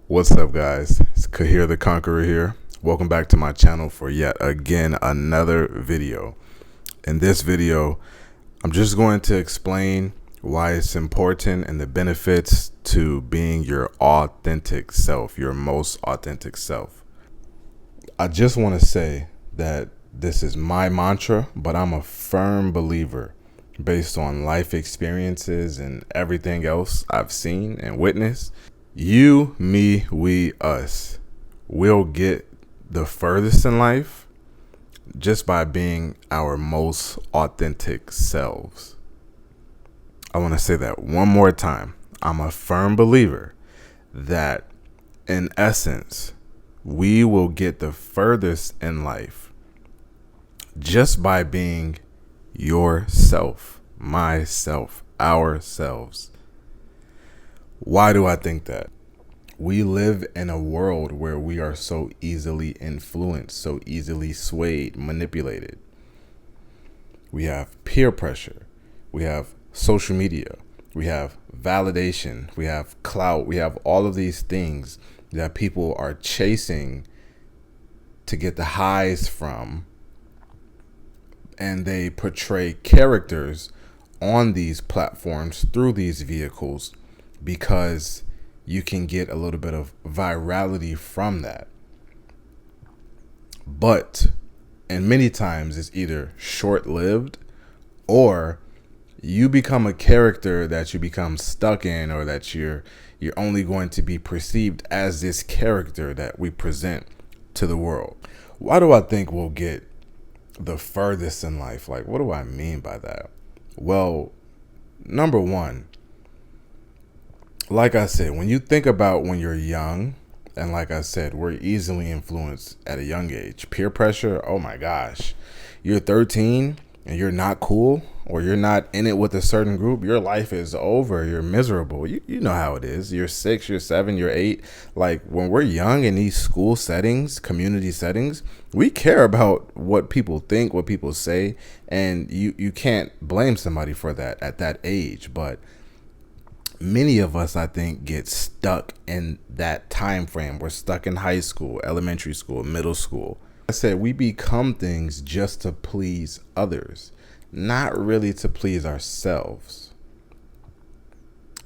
What's up, guys? It's QahirTheConqueror here. Welcome back to my channel for yet again another video. In this video, I'm just going to explain why it's important and the benefits to being your authentic self, your most authentic self. I just want to say that this is my mantra, but I'm a firm believer based on life experiences and everything else I've seen and witnessed. You, me, we, us will get the furthest in life just by being our most authentic selves. I want to say that one more time. I'm a firm believer that in essence, we will get the furthest in life just by being yourself, myself, ourselves. Why do I think that? We live in a world where we are so easily influenced, so easily swayed, manipulated. We have peer pressure. We have social media. We have validation. We have clout. We have all of these things that people are chasing to get the highs from. And they portray characters on these platforms through these vehicles because you can get a little bit of virality from that. But, and many times it's either short-lived or you become a character that you become stuck in, or that you're only going to be perceived as this character that we present to the world. Why do I think we'll get the furthest in life? Like, what do I mean by that? Well, number one, like I said, when you think about when you're young, and like I said, we're easily influenced at a young age. Peer pressure, oh my gosh. You're 13 and you're not cool, or you're not in it with a certain group, your life is over. You're miserable. You know how it is. You're 6, you're 7, you're 8. Like, when we're young in these school settings, community settings, we care about what people think, what people say, and you can't blame somebody for that at that age. But many of us, I think, get stuck in that time frame. We're stuck in high school, elementary school, middle school. I said we become things just to please others, not really to please ourselves.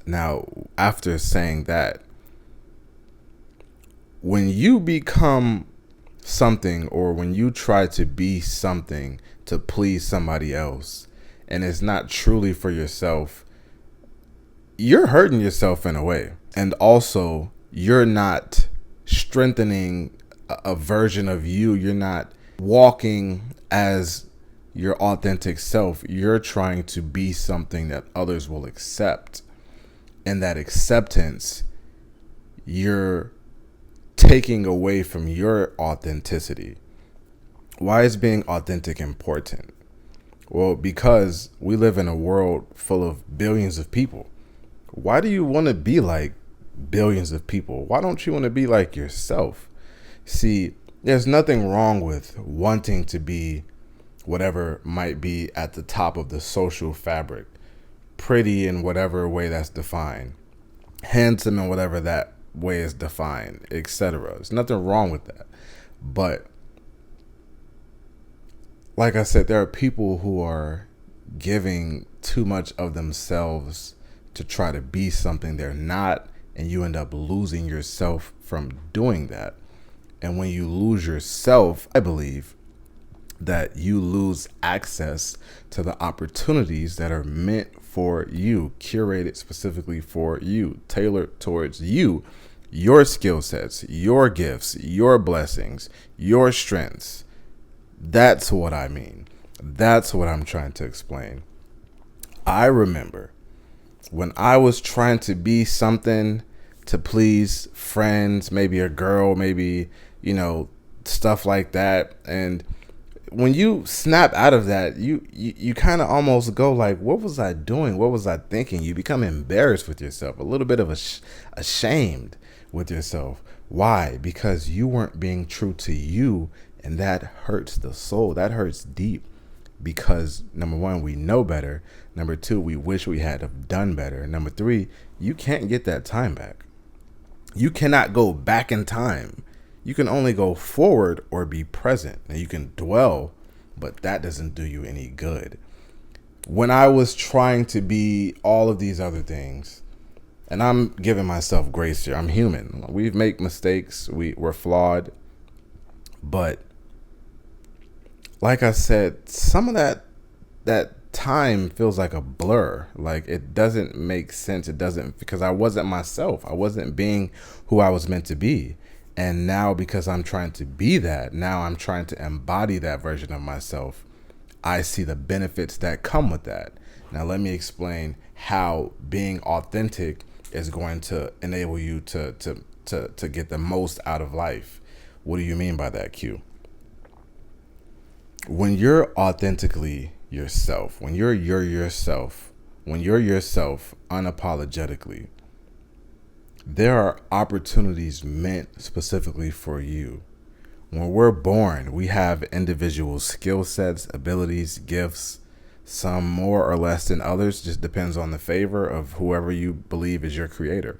Now, after saying that, when you become something, or when you try to be something to please somebody else, and it's not truly for yourself, you're hurting yourself in a way. And also, you're not strengthening a version of you. You're not walking as your authentic self. You're trying to be something that others will accept. And that acceptance, you're taking away from your authenticity. Why is being authentic important? Well, because we live in a world full of billions of people. Why do you want to be like billions of people? Why don't you want to be like yourself? See, there's nothing wrong with wanting to be whatever might be at the top of the social fabric, pretty in whatever way that's defined, handsome in whatever that way is defined, etc. There's nothing wrong with that. But like I said, there are people who are giving too much of themselves to try to be something they're not, and you end up losing yourself from doing that. And when you lose yourself, I believe that you lose access to the opportunities that are meant for you, curated specifically for you, tailored towards you, your skill sets, your gifts, your blessings, your strengths. That's what I mean. That's what I'm trying to explain. I remember when I was trying to be something to please friends, maybe a girl, maybe, stuff like that. And when you snap out of that, you kind of almost go like, what was I doing? What was I thinking? You become embarrassed with yourself, a little bit of ashamed with yourself. Why? Because you weren't being true to you, and that hurts the soul. That hurts deep. Because number one, we know better. Number two, we wish we had have done better. Number three, you can't get that time back. You cannot go back in time. You can only go forward or be present. Now you can dwell, but that doesn't do you any good. When I was trying to be all of these other things, and I'm giving myself grace here, I'm human. We make mistakes. We're flawed. But like I said, some of that time feels like a blur. Like it doesn't make sense. It doesn't, because I wasn't myself. I wasn't being who I was meant to be. And now, because I'm trying to be that, now I'm trying to embody that version of myself. I see the benefits that come with that. Now, let me explain how being authentic is going to enable you to get the most out of life. What do you mean by that, Q? When you're authentically yourself, when you're yourself unapologetically, there are opportunities meant specifically for you. When we're born, we have individual skill sets, abilities, gifts, some more or less than others, just depends on the favor of whoever you believe is your creator.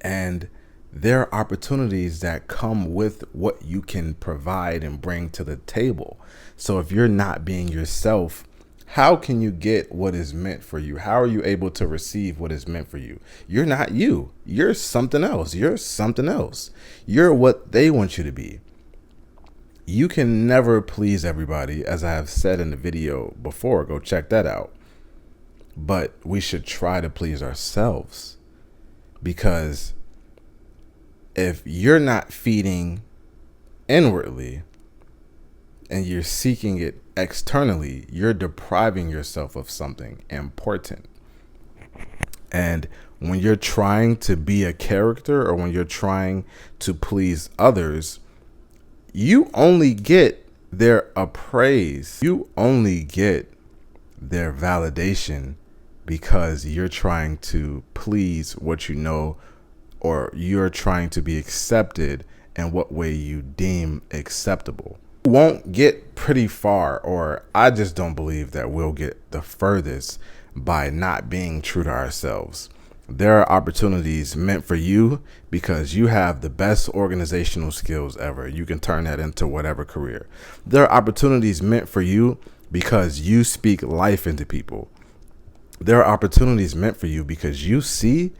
And there are opportunities that come with what you can provide and bring to the table. So if you're not being yourself, how can you get what is meant for you? How are you able to receive what is meant for you? You're not you. You're something else. You're something else. You're what they want you to be. You can never please everybody, as I have said in the video before. Go check that out. But we should try to please ourselves, because if you're not feeding inwardly and you're seeking it externally, you're depriving yourself of something important. And when you're trying to be a character, or when you're trying to please others, you only get their appraise. You only get their validation because you're trying to please what you know, or you're trying to be accepted in what way you deem acceptable. You won't get pretty far, or I just don't believe that we'll get the furthest by not being true to ourselves. There are opportunities meant for you because you have the best organizational skills ever. You can turn that into whatever career. There are opportunities meant for you because you speak life into people. There are opportunities meant for you because you see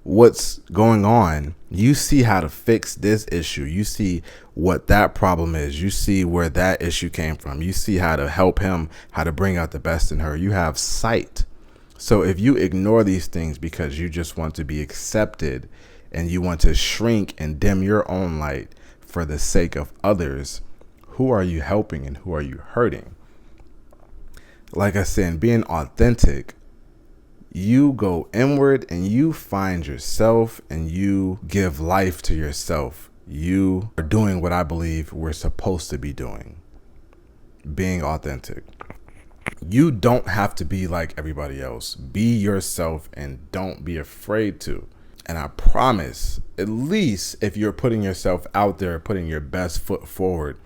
what's going on. You see how to fix this issue. You see what that problem is. You see where that issue came from. You see how to help him, how to bring out the best in her. You have sight. So if you ignore these things because you just want to be accepted and you want to shrink and dim your own light for the sake of others, who are you helping and who are you hurting? Like I said, being authentic, you go inward and you find yourself and you give life to yourself. You are doing what I believe we're supposed to be doing, being authentic. You don't have to be like everybody else. Be yourself and don't be afraid to. And I promise, at least if you're putting yourself out there, putting your best foot forward,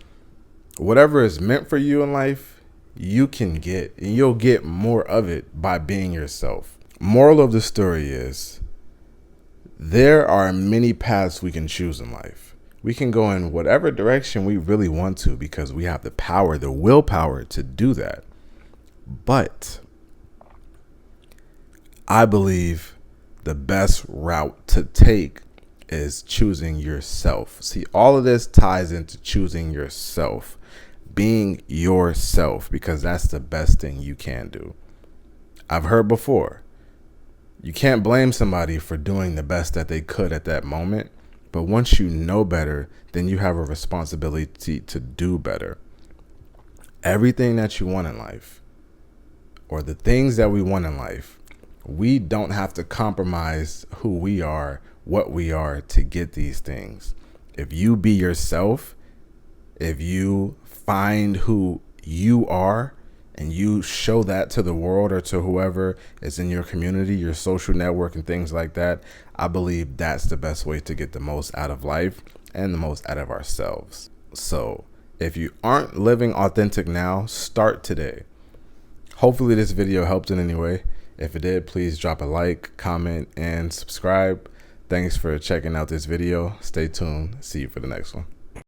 whatever is meant for you in life, you can get, and you'll get more of it by being yourself. Moral of the story is, there are many paths we can choose in life. We can go in whatever direction we really want to because we have the power, the willpower to do that. But I believe the best route to take is choosing yourself. See, all of this ties into choosing yourself, being yourself, because that's the best thing you can do. I've heard before, you can't blame somebody for doing the best that they could at that moment. But once you know better, then you have a responsibility to do better. Everything that you want in life, or the things that we want in life, we don't have to compromise who we are, what we are to get these things. If you be yourself, if you find who you are and you show that to the world or to whoever is in your community, your social network and things like that, I believe that's the best way to get the most out of life and the most out of ourselves. So if you aren't living authentic now, start today. Hopefully this video helped in any way. If it did, please drop a like, comment, and subscribe. Thanks for checking out this video. Stay tuned. See you for the next one.